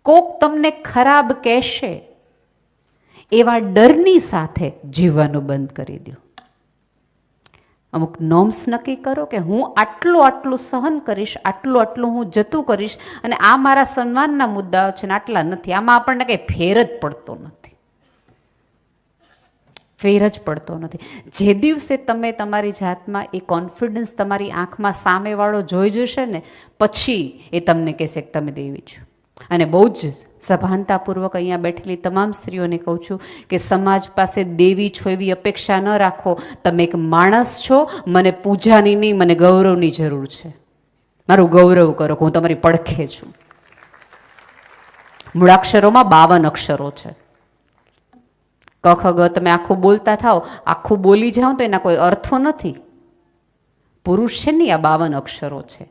કોક તમને ખરાબ કહેશે એવા ડરની સાથે જીવવાનું બંધ કરી દો. અમુક નોર્મ્સ નક્કી કરો કે હું આટલું આટલું સહન કરીશ, આટલું આટલું હું જતું કરીશ, અને આ મારા સન્માનના મુદ્દાઓ છે ને આટલા નથી. આમાં આપણને કંઈ ફેર જ પડતો નથી, ફેર જ પડતો નથી. જે દિવસે તમે તમારી જાતમાં એ કોન્ફિડન્સ તમારી આંખમાં સામેવાળો જોઈ જશે ને, પછી એ તમને કહેશે કે તમે દેવી છો. અને બહુ જ સભાનતાપૂર્વક અહીંયા બેઠેલી તમામ સ્ત્રીઓને કહું છું કે સમાજ પાસે દેવી છો એવી અપેક્ષા ન રાખો. તમે એક માણસ છો, મને પૂજાની નહીં, મને ગૌરવની જરૂર છે. મારું ગૌરવ કરો કે હું તમારી પડખે છું. મૂળાક્ષરોમાં 52 અક્ષરો છે. ક ખ ગ તમે આખું બોલતા થાઓ, આખું બોલી જાઓ તો એના કોઈ અર્થો નથી. પુરુષ છે ને આ 52 અક્ષરો છે,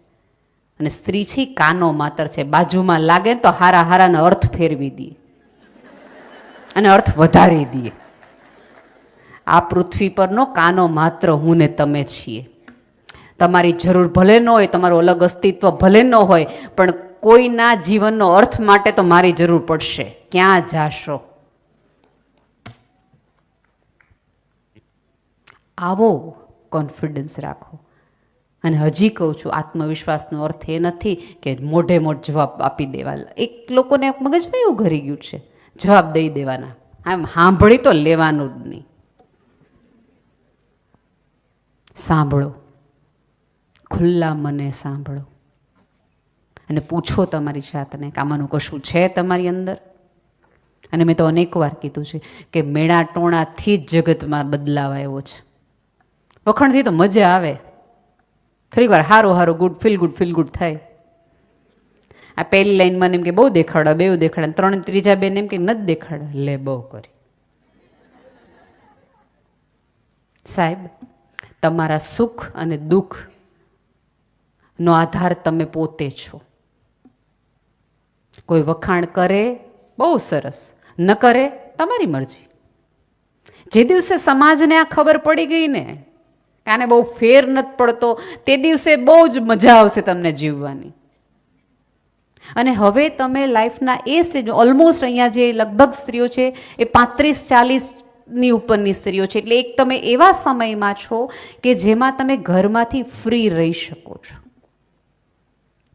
અને સ્ત્રી છે કાનો માત્ર છે. બાજુમાં લાગે તો હારા હારાનો અર્થ ફેરવી દે અને અર્થ વધારી દે. આ પૃથ્વી પરનો કાનો માત્ર હું ને તમે છીએ. તમારી જરૂર ભલે ન હોય, તમારું અલગ અસ્તિત્વ ભલે ન હોય, પણ કોઈના જીવનનો અર્થ માટે તો મારી જરૂર પડશે. ક્યાં જાશો? આવો કોન્ફિડન્સ રાખો. અને હજી કહું છું, આત્મવિશ્વાસનો અર્થ એ નથી કે મોઢે મોઢ જવાબ આપી દેવા. એક લોકોને મગજમાં એવું ઘરી ગયું છે, જવાબ દઈ દેવાના. આમ સાંભળી તો લેવાનું જ નહીં. સાંભળો, ખુલ્લા મને સાંભળો, અને પૂછો તમારી જાતને કે આમાંનું કશું છે તમારી અંદર. અને મેં તો અનેક વાર કીધું છે કે મેળા ટોણાથી જ જગતમાં બદલાવ આવ્યો છે. વખણથી તો મજા આવે, થોડીક વાર સારું સારું ગુડ ફીલ ગુડ થાય. આ પહેલી લાઈનમાં એમ કે બહુ દેખાડા, બે દેખાડા, ત્રણ ત્રીજા બેન એમ કે નથી દેખાડા, લે બહુ કરી. સાહેબ, તમારા સુખ અને દુઃખ નો આધાર તમે પોતે છો. કોઈ વખાણ કરે બહુ સરસ, ન કરે તમારી મરજી. જે દિવસે સમાજને આ ખબર પડી ગઈ ને આને બહુ ફેર નથી પડતો, તે દિવસે બહુ જ મજા આવશે તમને જીવવાની. અને હવે તમે લાઈફના એ સ્ટેજ, ઓલમોસ્ટ અહીંયા જે લગભગ સ્ત્રીઓ છે એ 35-40ની ઉપરની સ્ત્રીઓ છે. એટલે એક તમે એવા સમયમાં છો કે જેમાં તમે ઘરમાંથી ફ્રી રહી શકો છો.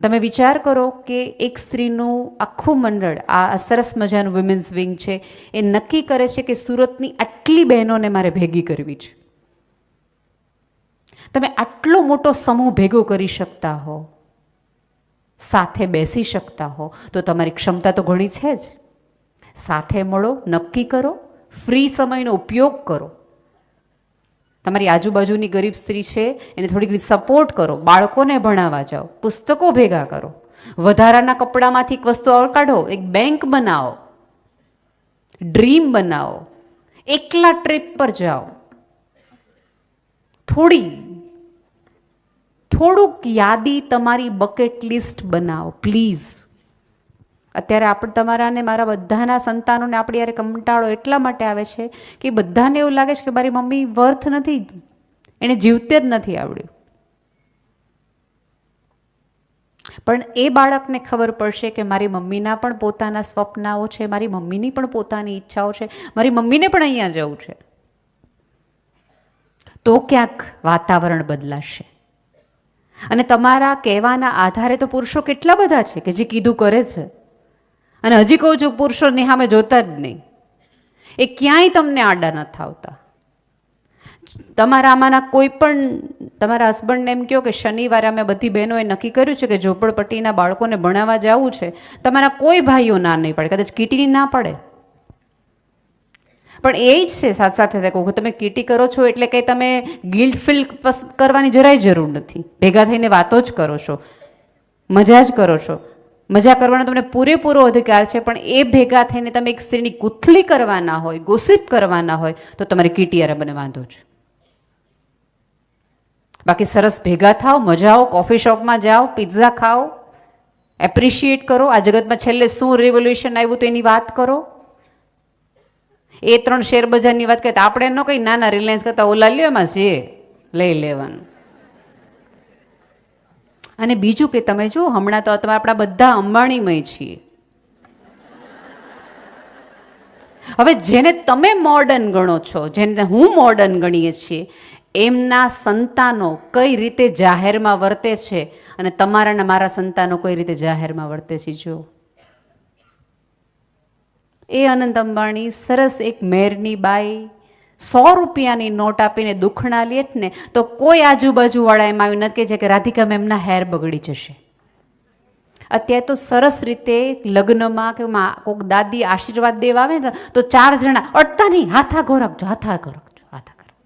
તમે વિચાર કરો કે એક સ્ત્રીનું આખું મંડળ, આ સરસ મજાનું વિમેન્સ વિંગ છે, એ નક્કી કરે છે કે સુરતની આટલી બહેનોને મારે ભેગી કરવી છે. તમે આટલો મોટો સમૂહ ભેગો કરી શકતા હો, સાથે બેસી શકતા હો, તો તમારી ક્ષમતા તો ઘણી છે જ. સાથે મળો, નક્કી કરો, ફ્રી સમયનો ઉપયોગ કરો. તમારી આજુબાજુની ગરીબ સ્ત્રી છે એને થોડીક રીતે સપોર્ટ કરો, બાળકોને ભણાવવા જાઓ, પુસ્તકો ભેગા કરો, વધારાના કપડામાંથી એક વસ્તુ કાઢો, એક બેંક બનાવો, ડ્રીમ બનાવો, એકલા ટ્રીપ પર જાઓ, થોડુંક યાદી તમારી બકેટ લિસ્ટ બનાવો પ્લીઝ. અત્યારે આપણે તમારા ને મારા બધાના સંતાનોને આપણી યારે કંટાળો એટલા માટે આવે છે કે બધાને એવું લાગે છે કે મારી મમ્મી વર્થ નથી, એને જીવતે જ નથી આવડ્યું. પણ એ બાળકને ખબર પડશે કે મારી મમ્મીના પણ પોતાના સ્વપ્નાઓ છે, મારી મમ્મીની પણ પોતાની ઈચ્છાઓ છે, મારી મમ્મીને પણ અહીંયા જવું છે. તો ક્યાંક વાતાવરણ બદલાશે. અને તમારા કહેવાના આધારે તો પુરુષો કેટલા બધા છે કે જે કીધું કરે છે. અને હજી કહું છું, પુરુષોની સામે જોતા જ નહીં, એ ક્યાંય તમને આડા નથી આવતા. તમારામાંના કોઈ પણ તમારા હસબન્ડને એમ કહો કે શનિવારે અમે બધી બહેનોએ નક્કી કર્યું છે કે ઝોપડપટ્ટીના બાળકોને ભણાવવા જવું છે, તમારા કોઈ ભાઈઓ ના નહીં પડે, કદાચ કીટીની ના પડે. પણ એ જ છે સાથે સાથે કહું કે તમે કીટી કરો છો એટલે કંઈ તમે ગિલ્ટ ફીલ કરવાની જરાય જરૂર નથી. ભેગા થઈને વાતો જ કરો છો, મજા જ કરો છો. મજા કરવાનો તમને પૂરેપૂરો અધિકાર છે. પણ એ ભેગા થઈને તમે એક સ્ત્રીની ગુથલી કરવાના હોય, ગોસિપ કરવાના હોય, તો તમારી કીટીયારે મને વાંધો છે. બાકી સરસ ભેગા થાઓ, મજા આવો, કોફી શોપમાં જાઓ, પિઝા ખાઓ, એપ્રિશિએટ કરો. આ જગતમાં છેલ્લે શું રેવોલ્યુશન આવ્યું તો એની વાત કરો. એ 3 શેર બજારની વાત કરતા આપણે ન કઈ નાના રિલાયન્સ કરતા ઓલા લ્યો, એમાં છે લઈ લેવાનું. અને બીજું કે તમે જો હમણાં તો આપણા બધા અંબાણીમય છીએ. હવે જેને તમે મોડર્ન ગણો છો, જેને હું મોડર્ન ગણીએ છીએ, એમના સંતાનો કઈ રીતે જાહેરમાં વર્તે છે અને તમારા ને મારા સંતાનો કઈ રીતે જાહેરમાં વર્તે છે જો. એ અનંત અંબાણી સરસ એક મેરની બાઈ 100 રૂપિયાની નોટ આપીને દુખણા લે ને તો કોઈ આજુબાજુવાળા એમ આવી નથી કહે છે કે રાધિકા મેમના હેર બગડી જશે. અત્યારે તો સરસ રીતે લગ્નમાં કે કોઈક દાદી આશીર્વાદ દેવા આવે ને તો 4 જણા અડતા નહીં, હાથા ગોરખજો, હાથા ગોરખજો, હાથા ગોરખજો.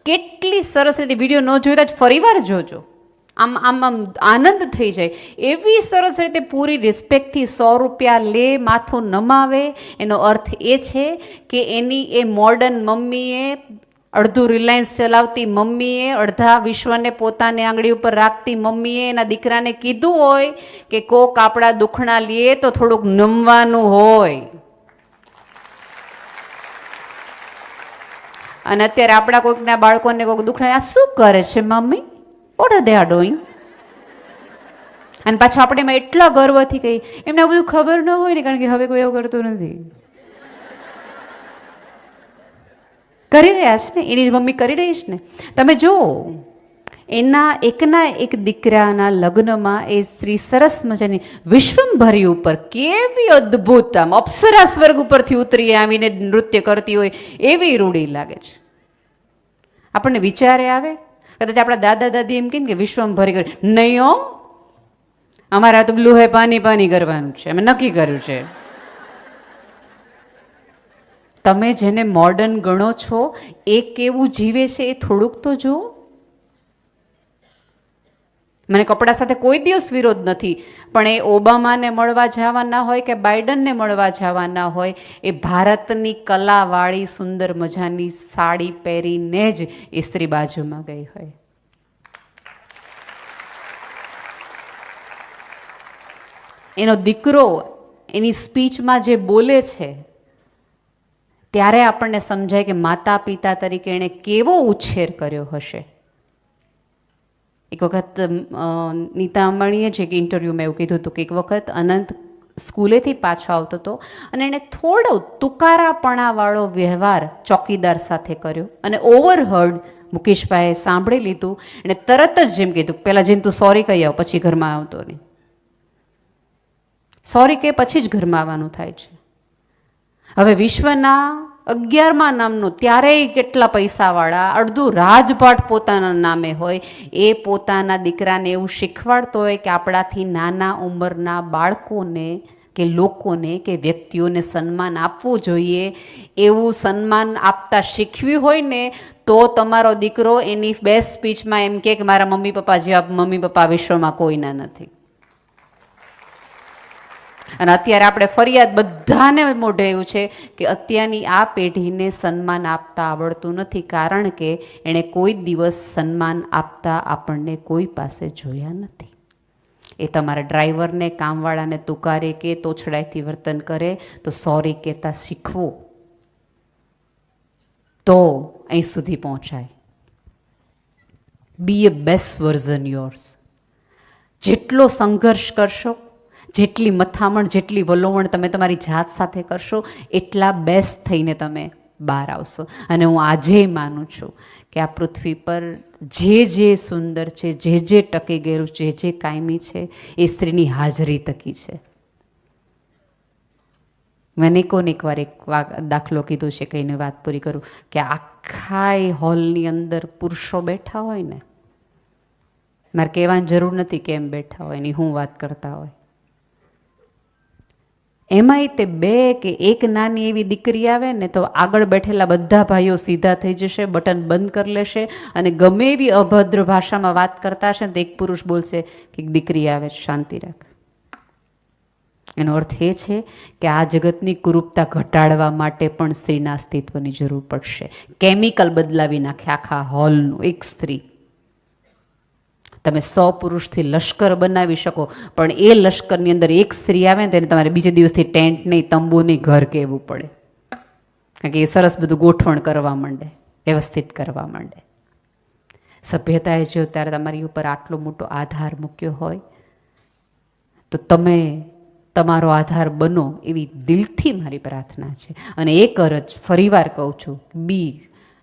કેટલી સરસ રીતે, વિડીયો ન જોયો તો ફરીવાર જોજો, આમ આમ આમ આનંદ થઈ જાય. એવી સરસ રીતે પૂરી રિસ્પેક્ટથી 100 રૂપિયા લે, માથું નમાવે. એનો અર્થ એ છે કે એની એ મોડર્ન મમ્મીએ, અડધું રિલાયન્સ ચલાવતી મમ્મીએ, અડધા વિશ્વને પોતાની આંગળી ઉપર રાખતી મમ્મીએ એના દીકરાને કીધું હોય કે કોક આપણા દુખણા લીએ તો થોડુંક નમવાનું હોય. અને અત્યારે આપણા કોઈકના બાળકોને કોઈક દુખણા, આ શું કરે છે mummy, what are they are doing? અને પાછું આપણે એમાં એટલા ગર્વથી કહી, એમને બધું ખબર ન હોય ને, કારણ કે હવે કોઈ એવું કરતું નથી. કરી રહ્યા છે ને, એની મમ્મી કરી રહી છે ને. તમે જુઓ, એના એકના એક દીકરાના લગ્નમાં એ સ્ત્રી સરસ મજાની વિશ્વંભરી ઉપર કેવી અદ્ભુત, આમ અપ્સરા સ્વર્ગ ઉપરથી ઉતરી આવીને નૃત્ય કરતી હોય એવી રૂડી લાગે છે. આપણને વિચારે આવે, કદાચ આપણા દાદા દાદી એમ કે વિશ્વંભરી કરી, નહીં હો, અમારા તો બ્લુ હે પાની પાની કરવાનું છે, અમે નક્કી કર્યું છે. તમે જેને મોડર્ન ગણો છો એ કેવું જીવે છે એ થોડુંક તો જુઓ. મને કપડા સાથે કોઈ દિવસ વિરોધ નથી, પણ એ ઓબામાને મળવા જવાના હોય કે બાઇડનને મળવા જવાના હોય, એ ભારતની કલાવાળી સુંદર મજાની સાડી પહેરીને જ એ સ્ત્રી બાજુમાં ગઈ હોય. એનો દીકરો એની સ્પીચમાં જે બોલે છે ત્યારે આપણને સમજાય કે માતા પિતા તરીકે એણે કેવો ઉછેર કર્યો હશે. એક વખત નીતા અંબાણીએ છે કે ઇન્ટરવ્યૂમાં એવું કીધું હતું કે એક વખત અનંત સ્કૂલેથી પાછો આવતો હતો અને એણે થોડો તુકારાપણાવાળો વ્યવહાર ચોકીદાર સાથે કર્યો અને ઓવરહર્ડ મુકેશભાઈએ સાંભળી લીધું. એણે તરત જ જેમ કીધું, પહેલાં જઈને તું સોરી કહી આવ, પછી ઘરમાં આવતો નહીં. સોરી કે પછી જ ઘરમાં આવવાનું થાય છે. હવે વિશ્વના 11મા નામનું, ત્યારેય કેટલા પૈસાવાળા, અડધું રાજપાટ પોતાના નામે હોય, એ પોતાના દીકરાને એવું શીખવાડતો હોય કે આપણાથી નાના ઉંમરના બાળકોને કે લોકોને કે વ્યક્તિઓને સન્માન આપવું જોઈએ. એવું સન્માન આપતા શીખવ્યું હોય ને તો તમારો દીકરો એની બેસ્ટ સ્પીચમાં એમ કે મારા મમ્મી પપ્પા જેવા મમ્મી પપ્પા વિશ્વમાં કોઈના નથી. અને અત્યારે આપણે ફરિયાદ બધાને મોઢે એવું છે કે અત્યારની આ પેઢીને સન્માન આપતા આવડતું નથી, કારણ કે એણે કોઈ દિવસ સન્માન આપતા આપણને કોઈ પાસે જોયા નથી. એ તમારા ડ્રાઈવરને, કામવાળાને તુકારે કે તોછડાઈથી વર્તન કરે તો સોરી કહેતા શીખવું, તો અહીં સુધી પહોંચાય. બી એ બેસ્ટ વર્ઝન યોર્સ. જેટલો સંઘર્ષ કરશો, જેટલી મથામણ, જેટલી વલોવણ તમે તમારી જાત સાથે કરશો, એટલા બેસ્ટ થઈને તમે બહાર આવશો. અને હું આજે માનું છું કે આ પૃથ્વી પર જે જે સુંદર છે, જે જે ટકી ગયેલું, જે જે કાયમી છે, એ સ્ત્રીની હાજરી તકી છે. મેં કોને એકવાર એક દાખલો કીધું છે, કહીને વાત પૂરી કરું, કે આખા હોલની અંદર પુરુષો બેઠા હોય ને, મારે કહેવાની જરૂર નથી કેમ બેઠા હોય, એની હું વાત કરતા હોય, એમાંય તે 2 કે 1 નાની એવી દીકરી આવે ને તો આગળ બેઠેલા બધા ભાઈઓ સીધા થઈ જશે, બટન બંધ કરી લેશે, અને ગમે એવી અભદ્ર ભાષામાં વાત કરતા હશે ને તો એક પુરુષ બોલશે કે દીકરી આવે, શાંતિ રાખ. એનો અર્થ એ છે કે આ જગતની કુરૂપતા ઘટાડવા માટે પણ સ્ત્રીના અસ્તિત્વની જરૂર પડશે. કેમિકલ બદલાવી નાખે આખા હોલનું એક સ્ત્રી. તમે 100 પુરુષથી લશ્કર બનાવી શકો, પણ એ લશ્કરની અંદર એક સ્ત્રી આવે ને તેને તમારે બીજે દિવસથી ટેન્ટ નહીં, તંબુ નહીં, ઘર કહેવું પડે. કારણ કે એ સરસ બધું ગોઠવણ કરવા માંડે, વ્યવસ્થિત કરવા માંડે. સભ્યતાએ જો ત્યારે તમારી ઉપર આટલો મોટો આધાર મૂક્યો હોય તો તમે તમારો આધાર બનો એવી દિલથી મારી પ્રાર્થના છે. અને એક અરજ ફરીવાર કહું છું,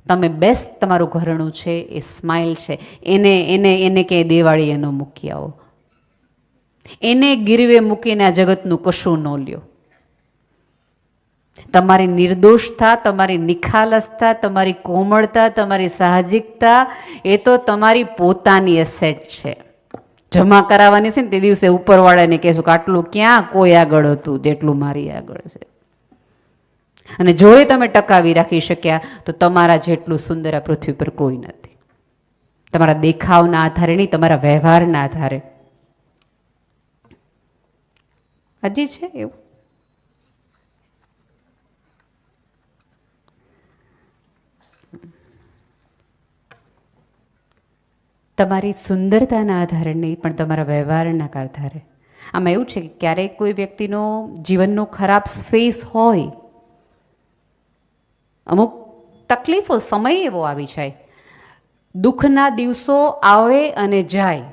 તમે બેસ્ટ તમારું ઘરણું છે, એ સ્માઇલ છે, એને એને એને ક્યાંય દિવાળી એનો મૂકી આવો, એને ગીરવે મૂકીને આ જગતનું કશું ન લ્યો. તમારી નિર્દોષતા, તમારી નિખાલસતા, તમારી કોમળતા, તમારી સાહજિકતા એ તો તમારી પોતાની એસેટ છે. જમા કરાવવાની છે ને તે દિવસે ઉપરવાળાને કહેશું કે આટલું ક્યાં કોઈ આગળ હતું જેટલું મારી આગળ છે. અને જો એ તમે ટકાવી રાખી શક્યા તો તમારા જેટલું સુંદર આ પૃથ્વી પર કોઈ નથી. તમારા દેખાવના આધારે નહીં, તમારા વ્યવહારના આધારે. હજી છે એવું? તમારી સુંદરતાના આધારે નહીં, પણ તમારા વ્યવહારના આધારે. આમાં એવું છે કે ક્યારેક કોઈ વ્યક્તિનો જીવનનો ખરાબ ફેસ હોય, અમુક તકલીફો સમય એવો આવી જાય, દુઃખના દિવસો આવે અને જાય,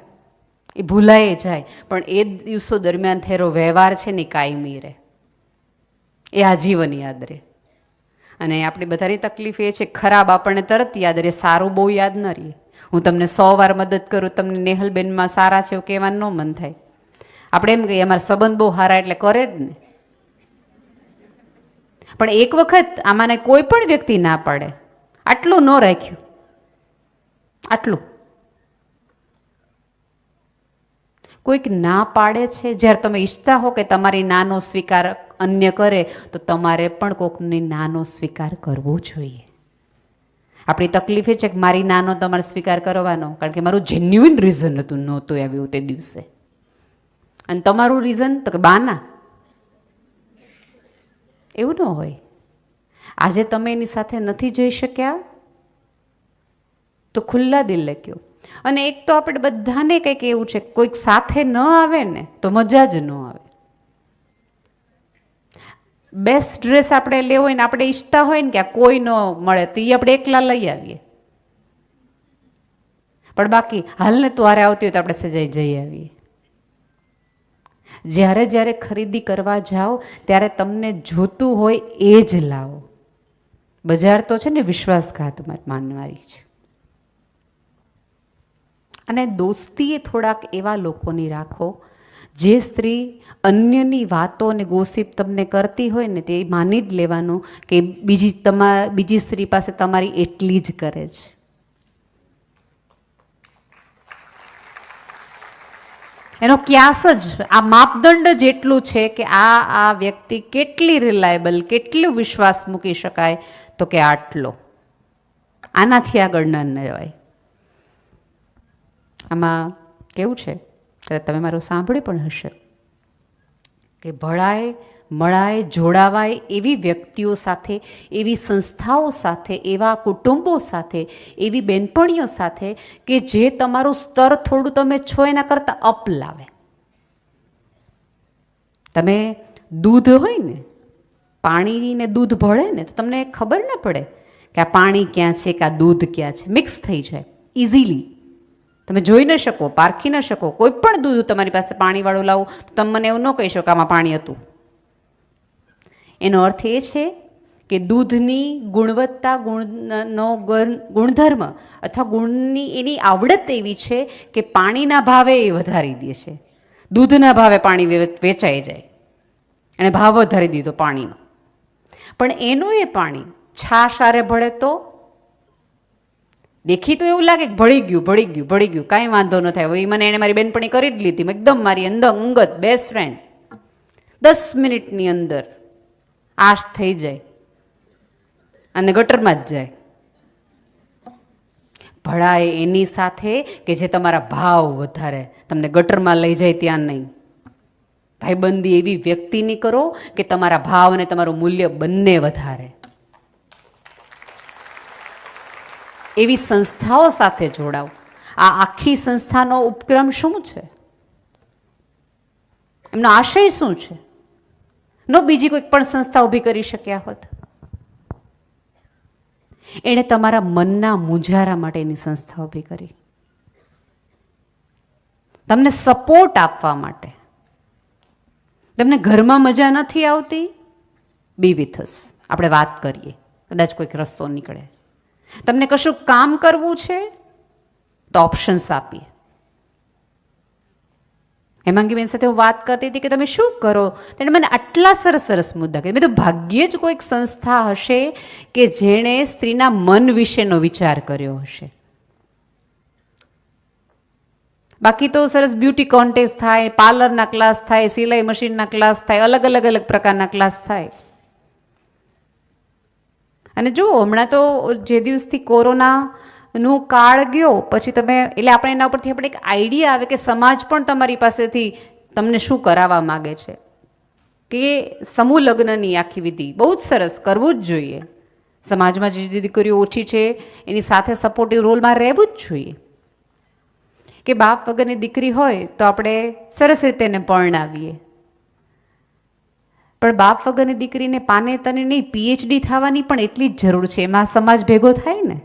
એ ભૂલાય જાય, પણ એ દિવસો દરમિયાન થયેલો વ્યવહાર છે ને કાયમી રહે, એ આજીવન યાદ રહે. અને આપણી બધાની તકલીફ એ છે, ખરાબ આપણને તરત યાદ રહે, સારું બહુ યાદ ન રહે. હું તમને 100 વાર મદદ કરું, તમને નેહલબેનમાં સારા છે એવું કહેવાનું ન મન થાય. આપણે એમ કહીએ અમારા સંબંધ બહુ સારા એટલે કરે જ ને. પણ એક વખત આમાંને કોઈ પણ વ્યક્તિ ના પાડે, આટલું ન રાખ્યું, આટલું કોઈક ના પાડે છે, જ્યારે તમે ઈચ્છતા હો કે તમારી નાનો સ્વીકાર અન્ય કરે, તો તમારે પણ કોઈકની નાનો સ્વીકાર કરવો જોઈએ. આપણી તકલીફ એ છે કે મારી નાનો તમારે સ્વીકાર કરવાનો, કારણ કે મારું જેન્યુઇન રીઝન હતું, નહોતું આવ્યું તે દિવસે. અને તમારું રીઝન તો કે બાના. એવું ન હોય. આજે તમે એની સાથે નથી જઈ શક્યા તો ખુલ્લા દિલે કહો. અને એક તો આપણે બધાને કંઈક એવું છે, કોઈક સાથે ન આવે ને તો મજા જ ન આવે. બેસ્ટ ડ્રેસ આપણે લેવો હોય ને આપણે ઈચ્છતા હોય ને કે આ કોઈ ન મળે તો એ આપણે એકલા લઈ આવીએ, પણ બાકી હાલને તોરે આવતી હોય તો આપણે સજાઈ જઈ આવીએ. જ્યારે જ્યારે ખરીદી કરવા જાઓ ત્યારે તમને જોતું હોય એ જ લાવો. બજાર તો છે ને વિશ્વાસઘાત માનવારી છે. અને દોસ્તી થોડાક એવા લોકોની રાખો, જે સ્ત્રી અન્યની વાતો અને ગોસિપ તમને કરતી હોય ને તે માની જ લેવાનું કે બીજી સ્ત્રી પાસે તમારી એટલી જ કરે છે. એનો ક્યાસ જ, આ માપદંડ જ એટલું છે કે આ વ્યક્તિ કેટલી રિલાયબલ, કેટલું વિશ્વાસ મૂકી શકાય, તો કે આટલો, આનાથી આગળ ન જવાય. આમાં કેવું છે, તમે મારું સાંભળ્યું પણ હશે કે ભળાય મળાય જોડાવાય એવી વ્યક્તિઓ સાથે, એવી સંસ્થાઓ સાથે, એવા કુટુંબો સાથે, એવી બેનપણીઓ સાથે કે જે તમારું સ્તર થોડું તમે છો એના કરતાં અપ લાવે. તમે દૂધ હોય ને, પાણીને દૂધ ભળે ને તો તમને ખબર ના પડે કે આ પાણી ક્યાં છે કે આ દૂધ ક્યાં છે, મિક્સ થઈ જાય ઇઝીલી. તમે જોઈ ન શકો, પારખી ન શકો. કોઈ પણ દૂધ તમારી પાસે પાણીવાળું લાવું તો તમે મને એવું ન કહી શકો આમાં પાણી હતું. એનો અર્થ એ છે કે દૂધની ગુણવત્તા, ગુણધર્મ અથવા ગુણની એની આવડત એવી છે કે પાણીના ભાવે એ વધારી દે છે. દૂધના ભાવે પાણી વેચાઈ જાય અને ભાવ વધારી દીધો પાણીનો. પણ એનું એ પાણી છાશ આરે ભળે તો દેખી તો એવું લાગે કે ભળી ગયું, કાંઈ વાંધો ન થાય. એ મને એને મારી બેનપણી કરી જ લીધી, એકદમ મારી અંગત બેસ્ટ ફ્રેન્ડ. 10 મિનિટની અંદર આશ થઈ જાય અને ગટરમાં જ જાય. ભળાય એની સાથે કે જે તમારા ભાવ વધારે, તમને ગટરમાં લઈ જાય ત્યાં નહીં. ભાઈબંધી એવી વ્યક્તિની કરો કે તમારા ભાવ અને તમારું મૂલ્ય બંને વધારે. એવી સંસ્થાઓ સાથે જોડાઓ. આ આખી સંસ્થાનો ઉપક્રમ શું છે, એમનો આશય શું છે? બીજી કોઈ પણ સંસ્થા ઊભી કરી શક્યા હોત. એણે તમારા મનના મુંજારા માટેની સંસ્થા ઊભી કરી, તમને સપોર્ટ આપવા માટે, તમને ઘરમાં મજા નથી આવતી, બી વિથ અસ, આપણે વાત કરીએ, કદાચ કોઈક રસ્તો નીકળે. તમને કશું કામ કરવું છે તો ઓપ્શન્સ આપીએ. હેમાંગીબેન સાથે હું વાત કરતી હતી કે તમે શું કરો, તેણે મને આટલા સરસ સરસ મુદ્દા કહ્યા. મેં તો ભાગ્યે જ કોઈક સંસ્થા હશે કે જેણે સ્ત્રીના મન વિશેનો વિચાર કર્યો હશે. બાકી તો સરસ બ્યુટી કોન્ટેસ્ટ થાય, પાર્લરના ક્લાસ થાય, સિલાઈ મશીનના ક્લાસ થાય, અલગ અલગ અલગ પ્રકારના ક્લાસ થાય. અને જુઓ, હમણાં તો જે દિવસથી કોરોનાનું કાળ ગયો પછી તમે, એટલે આપણે એના ઉપરથી આપણે એક આઈડિયા આવે કે સમાજ પણ તમારી પાસેથી તમને શું કરાવવા માગે છે. કે સમૂહ લગ્નની આખી વિધિ બહુ જ સરસ, કરવું જ જોઈએ. સમાજમાં જે દીકરીઓ ઓછી છે એની સાથે સપોર્ટિવ રોલમાં રહેવું જ જોઈએ. કે બાપ વગરની દીકરી હોય તો આપણે સરસ રીતે એને પરણાવીએ, પણ બાપ વગરની દીકરીને પાને તને નહીં, પીએચડી થવાની પણ એટલી જ જરૂર છે. એમાં સમાજ ભેગો થાય ને,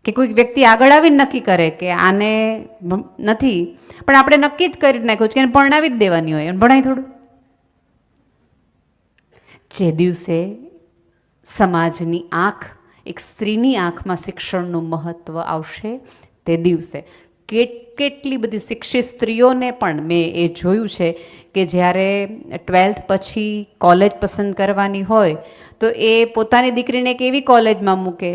કે કોઈક વ્યક્તિ આગળ આવીને નક્કી કરે કે આને નથી, પણ આપણે નક્કી જ કરી નાખ્યું છે કે એને પરણાવી જ દેવાની હોય, એને ભણાય થોડું. જે દિવસે સમાજની આંખ, એક સ્ત્રીની આંખમાં શિક્ષણનું મહત્વ આવશે તે દિવસે કેટલી બધી શિક્ષિત સ્ત્રીઓને પણ મેં એ જોયું છે કે જ્યારે 12th પછી કોલેજ પસંદ કરવાની હોય તો એ પોતાની દીકરીને એક એવી કોલેજમાં મૂકે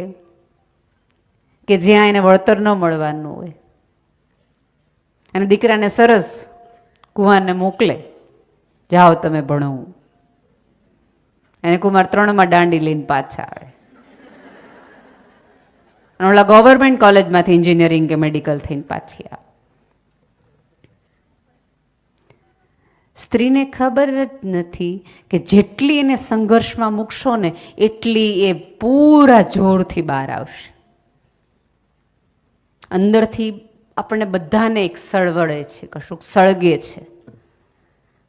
કે જ્યાં એને વળતર ન મળવાનું હોય, અને દીકરાને સરસ કુંવારને મોકલે, જાઓ તમે ભણવું, અને કુમાર 3માં દાંડી લઈને પાછા આવે. અને ઓલા ગવર્મેન્ટ કોલેજમાંથી એન્જિનિયરિંગ કે મેડિકલ થઈને પાછી આવે. સ્ત્રીને ખબર જ નથી કે જેટલી એને સંઘર્ષમાં મૂકશો ને એટલી એ પૂરા જોરથી બહાર આવશે. અંદરથી આપણને બધાને એક સળવળે છે, કશુંક સળગે છે.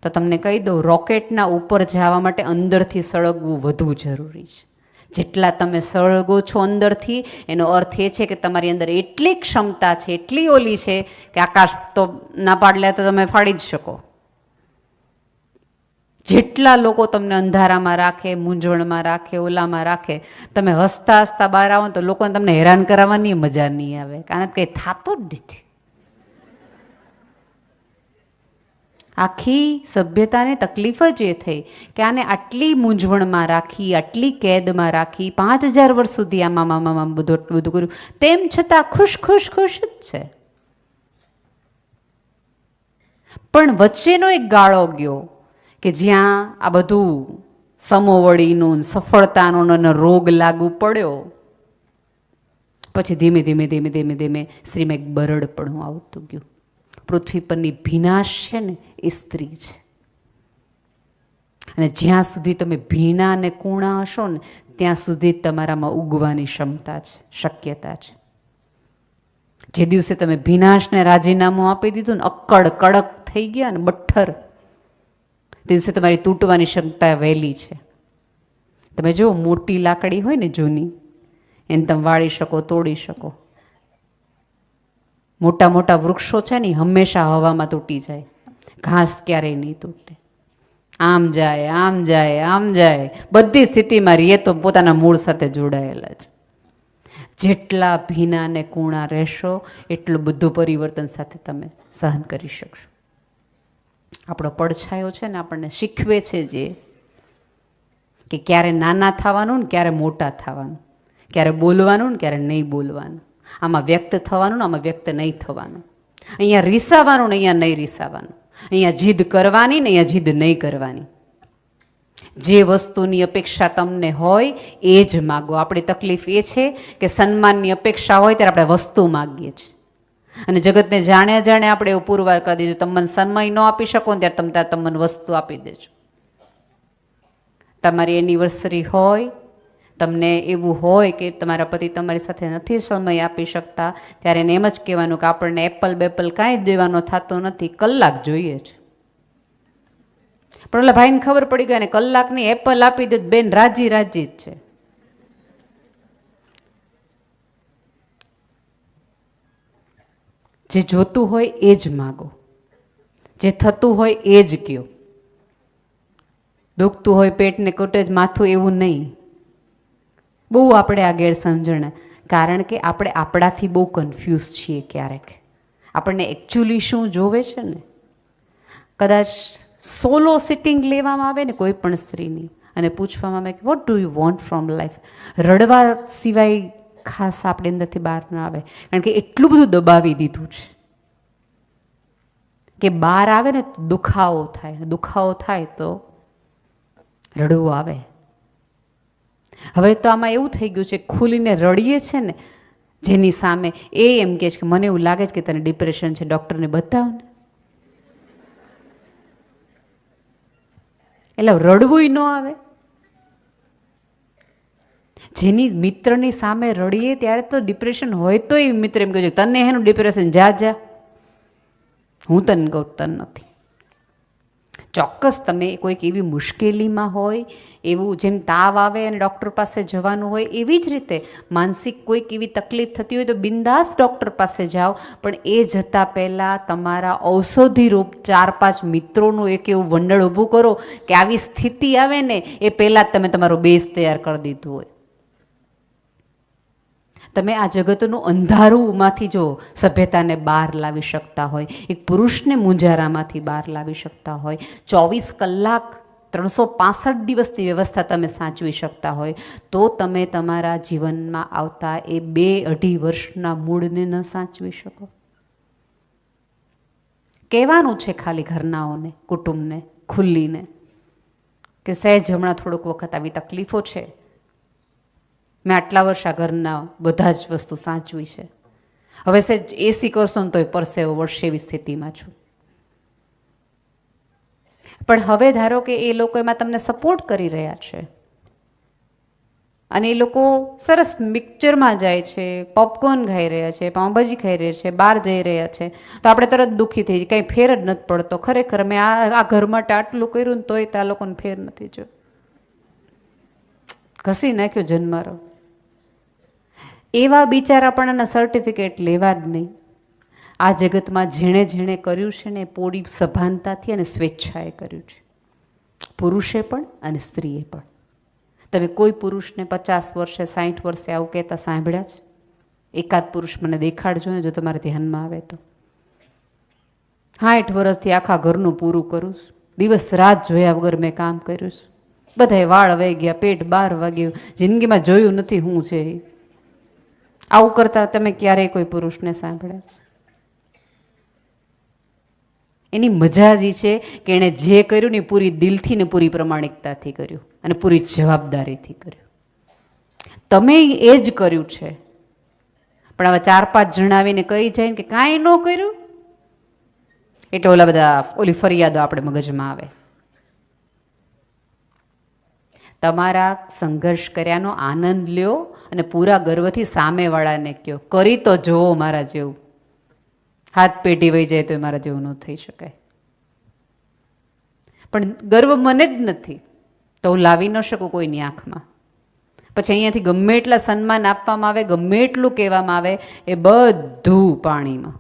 તો તમને કહી દઉં, રોકેટના ઉપર જવા માટે અંદરથી સળગવું વધુ જરૂરી છે. જેટલા તમે સળગો છો અંદરથી, એનો અર્થ એ છે કે તમારી અંદર એટલી ક્ષમતા છે, એટલી ઓલી છે કે આકાશ તો ના પાડલે તો તમે ફાડી જ શકો. જેટલા લોકો તમને અંધારામાં રાખે, મૂંઝવણમાં રાખે, ઓલામાં રાખે, તમે હસતા હસતા બહાર આવો તો લોકોને તમને હેરાન કરાવવાની મજા નહીં આવે, કારણ કે કંઈ થતું જ નથી. આખી સભ્યતાને તકલીફ જ એ થઈ કે આને આટલી મૂંઝવણમાં રાખી, આટલી કેદમાં રાખી, 5000 વર્ષ સુધી આમાં બધું કર્યું, તેમ છતાં ખુશ ખુશ ખુશ જ છે. પણ વચ્ચેનો એક ગાળો ગયો કે જ્યાં આ બધું સમોવડીનું, સફળતાનો રોગ લાગુ પડ્યો. પછી ધીમે ધીમે ધીમે ધીમે ધીમે સ્ત્રીમાં એક બરડપણું આવતું ગયું. પૃથ્વી પરની ભીનાશ છે ને એ સ્ત્રી છે. અને જ્યાં સુધી તમે ભીના અને કૂણા હશો ને ત્યાં સુધી તમારામાં ઉગવાની ક્ષમતા છે, શક્યતા છે. જે દિવસે તમે ભીનાશને રાજીનામું આપી દીધું ને, અક્કડ કડક થઈ ગયા ને બઠ્ઠર, તે દિવસે તમારી તૂટવાની ક્ષમતા વહેલી છે. તમે જો મોટી લાકડી હોય ને જૂની, એને તમે વાળી શકો, તોડી શકો. મોટા મોટા વૃક્ષો છે ને હંમેશા હવામાં તૂટી જાય, ઘાસ ક્યારેય નહીં તૂટે. આમ જાય, આમ જાય, આમ જાય, બધી સ્થિતિમાં રહીએ તો પોતાના મૂળ સાથે જોડાયેલા છે. જેટલા ભીના ને કૂણા રહેશો એટલું બધું પરિવર્તન સાથે તમે સહન કરી શકશો. આપણો પડછાયો છે ને આપણને શીખવે છે જે કે ક્યારે નાના થવાનું ને ક્યારે મોટા થવાનું, ક્યારે બોલવાનું ને ક્યારે નહીં બોલવાનું, આમાં વ્યક્ત થવાનું ને આમાં વ્યક્ત નહીં થવાનું, અહીંયા રીસાવાનું ને અહીંયા નહીં રીસાવાનું, અહીંયા જીદ કરવાની ને અહીંયા જીદ નહીં કરવાની. જે વસ્તુની અપેક્ષા તમને હોય એ જ માગો. આપણી તકલીફ એ છે કે સન્માનની અપેક્ષા હોય ત્યારે આપણે વસ્તુ માગીએ છીએ, અને જગતને જાણે જાણે આપણે એવું પુરવાર કરી દીધું, તમે મને સન્માન ન આપી શકો ને ત્યારે તમે મને વસ્તુ આપી દેજો. તમારી એનિવર્સરી હોય, તમને એવું હોય કે તમારા પતિ તમારી સાથે નથી સમય આપી શકતા, ત્યારે એને એમ જ કહેવાનું કે આપણને એપલ બેપલ કાંઈ જ દેવાનો થતો નથી, કલાક જોઈએ છે. પણ ઓલા ભાઈને ખબર પડી ગઈ ને કલાકની એપલ આપી દે, બેન રાજી રાજી જ છે. જે જોતું હોય એ જ માગો. જે થતું હોય એ જ કયો. દુખતું હોય પેટને કોટે જ માથું એવું નહીં. બહુ આપણે આ ગેરસમજણ, કારણ કે આપણે આપણાથી બહુ કન્ફ્યુઝ છીએ ક્યારેક. આપણને એકચ્યુઅલી શું જોવે છે ને, કદાચ સોલો સિટિંગ લેવામાં આવે ને કોઈ પણ સ્ત્રીની અને પૂછવામાં આવે કે what do you want from life, રડવા સિવાય ખાસ આપણે અંદરથી બહાર ના આવે, કારણ કે એટલું બધું દબાવી દીધું છે કે બહાર આવે ને તો દુખાવો થાય, દુખાવો થાય તો રડવું આવે. હવે તો આમાં એવું થઈ ગયું છે, ખુલીને રડીએ છે ને જેની સામે, એ એમ કહે છે કે મને એવું લાગે છે કે તને ડિપ્રેશન છે, ડૉક્ટરને બતાવ ને. એટલે રડવું ન આવે. જેની મિત્રની સામે રડીએ ત્યારે તો ડિપ્રેશન હોય તો એ મિત્ર એમ કહે છે તને એનું ડિપ્રેશન, જા જા, હું તને કહું તને નથી. ચોક્કસ તમે કોઈક એવી મુશ્કેલીમાં હોય, એવું જેમ તાવ આવે અને ડૉક્ટર પાસે જવાનું હોય, એવી જ રીતે માનસિક કોઈક એવી તકલીફ થતી હોય તો બિંદાસ ડૉક્ટર પાસે જાઓ, પણ એ જતાં પહેલાં તમારા ઔષધિરૂપ 4-5 મિત્રોનું એક એવું મંડળ ઊભું કરો કે આવી સ્થિતિ આવે ને એ પહેલાં જ તમે તમારો બેઝ તૈયાર કરી દીધું હોય. તમે આ જગતનું અંધારુંમાંથી જો સભ્યતાને બહાર લાવી શકતા હોય, એક પુરુષને મૂંઝારામાંથી બહાર લાવી શકતા હોય, 24 કલાક 365 દિવસની વ્યવસ્થા તમે સાચવી શકતા હોય, તો તમે તમારા જીવનમાં આવતા એ 2-2.5 વર્ષના મૂળને ન સાચવી શકો. કહેવાનું છે ખાલી ઘરનાઓને, કુટુંબને ખુલ્લીને કે સહેજ હમણાં થોડોક વખત આવી તકલીફો છે, મેં આટલા વર્ષ આ ઘરના બધા જ વસ્તુ સાચવી છે, હવે સહેજ એસી કરશો ને તોય પરસેવો વળશે એવી સ્થિતિમાં છું. પણ હવે ધારો કે એ લોકો એમાં તમને સપોર્ટ કરી રહ્યા છે અને એ લોકો સરસ મિક્સચરમાં જાય છે, પોપકોર્ન ખાઈ રહ્યા છે, પાઉંભાજી ખાઈ રહ્યા છે, બહાર જઈ રહ્યા છે, તો આપણે તરત દુઃખી થઈ જઈએ, કંઈ ફેર જ નથી પડતો. ખરેખર મેં આ ઘર માટે આટલું કર્યું ને તોય આ લોકોને ફેર નથી જો, ઘસી નાખ્યો જન્મારો. એવા બિચારાપણાના સર્ટિફિકેટ લેવા જ નહીં. આ જગતમાં જેણે જેણે કર્યું છે ને એ પોળી સભાનતાથી અને સ્વેચ્છાએ કર્યું છે, પુરુષે પણ અને સ્ત્રીએ પણ. તમે કોઈ પુરુષને 50 વર્ષે 60 વર્ષે આવું કહેતા સાંભળ્યા છે? એકાદ પુરુષ મને દેખાડજો ને જો તમારે ધ્યાનમાં આવે તો. 60 વર્ષથી આખા ઘરનું પૂરું કરું, દિવસ રાત જોયા વગર મેં કામ કર્યું, બધાય વાળ વહી ગયા, પેટ 12 વાગ્યું, જિંદગીમાં જોયું નથી હું છે. આવું કરતા તમે ક્યારેય કોઈ પુરુષને સાંભળ્યા છે? એની મજા જ છે કે એણે જે કર્યું ને પૂરી દિલથી ને પૂરી પ્રમાણિકતાથી કર્યું અને પૂરી જવાબદારીથી કર્યું. તમે એ જ કર્યું છે, પણ હવે 4-5 જણા આવીને કહી જાય ને કે કાંઈ ન કર્યું, એટલે ઓલી ફરિયાદો આપણે મગજમાં આવે. તમારા સંઘર્ષ કર્યાનો આનંદ લ્યો અને પૂરા ગર્વથી સામેવાળાને કહો કરી તો જોવો મારા જેવું. હાથ પેઢી વહી જાય તો મારા જેવું ન થઈ શકાય. પણ ગર્વ મને જ નથી તો હું લાવી ન શકું કોઈની આંખમાં. પછી અહીંયાથી ગમે એટલા સન્માન આપવામાં આવે, ગમે એટલું કહેવામાં આવે, એ બધું પાણીમાં.